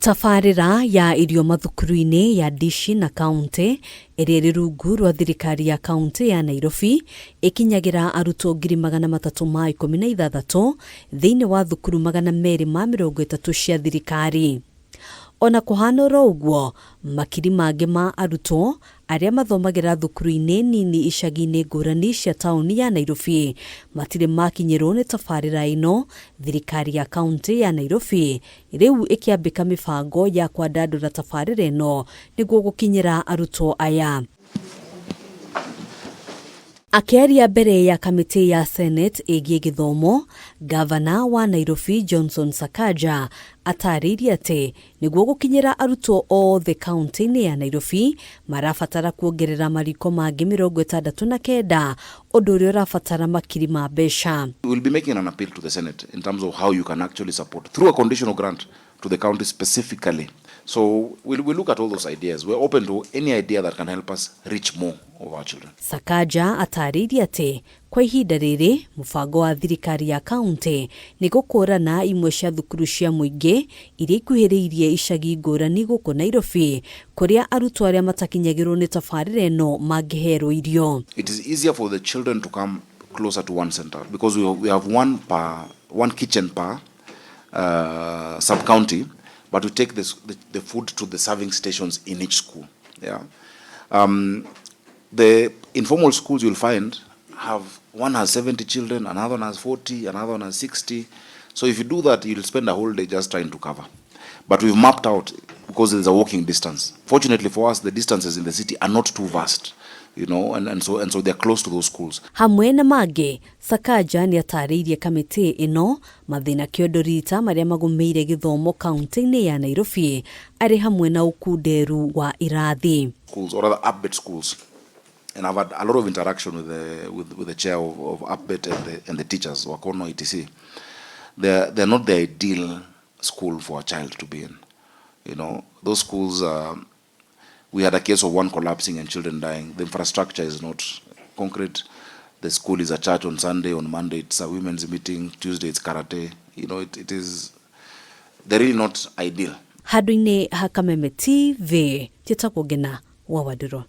Tabarira ya IRIO MATHUKURU-INI ya dishi na kaunti ĩrĩa ĩrĩ rungu rwa thirikari ya kaunti ya Nairobi ikinyagira arutwo 316 thĩinĩ wa thukuru 230 cia thirikari. Ona kũhanũra ũguo, makiri mangĩ ma arutwo arĩa mathomagira thukuru-inĩ nini icagi-inĩ ngũrani cia tauni ya Nairobi matirĩ makinyĩrwo nĩ tabarĩra ĩno. Thirikari ya kaunti ya Nairobi rĩu ĩkĩambĩka mĩbango ya kwandandũra tabarĩra ĩno nĩguo gũkinyĩra arutwo aya. Akĩaria mbere ya kamĩtĩ ya Senate ĩgiĩ gĩthomo, Gavana wa Nairobi Johnson Sakaja atarĩirie atĩ nĩguo gũkinyĩra arutwo othe kaunti-inĩ ya Nairobi marabatara kuongerera mariko mangĩ 69 ũndũ ũrĩa ũrabatara makiri ma mbeca. We will be making an appeal to the Senate in terms of how you can actually support through a conditional grant to the county specifically. So we'll look at all those ideas. We're open to any idea that can help us reach more of our children. Sakaja atarĩirie atĩ kwa ihinda rĩrĩ mũbango wa thirikari ya kaunti nĩ gũkũrana imwe cia thukuru cia mũingĩ iria ikuhĩrĩirie icagi ngũrani gũkũ Nairobi kũrĩa arutwo arĩa matakinyagĩrwo nĩ tabarĩra ĩno mangĩherwo irio. It is easier for the children to come closer to one center because we have one kitchen per sub-county, but we take the food to the serving stations in each school. Yeah, the informal schools you'll find one has 70 children, another one has 40, another one has 60. So if you do that, you'll spend a whole day just trying to cover. But we've mapped out because there's a walking distance. Fortunately for us, the distances in the city are not too vast, you know, and so they're close to those schools. Hamwe na mangĩ, Sakaja nĩ atarĩirie kamĩtĩ ĩno mathĩna kĩondorita marĩa magũmĩire gĩthomo kaunti-inĩ ya Nairobi arĩ hamwe na ũkunderu wa irathi. Schools, or rather upbet schools. And I've had a lot of interaction with the chair of upbet and the teachers, Wakono, etc. They're not the ideal school for a child to be in. You know, those schools, we had a case of one collapsing and children dying. The infrastructure is not concrete. The school is a church on Sunday, on Monday it's a women's meeting, Tuesday it's karate. You know, they're really not ideal. Handũ-inĩ ha Kameme TV, Tĩta Kũgena wa Waduro.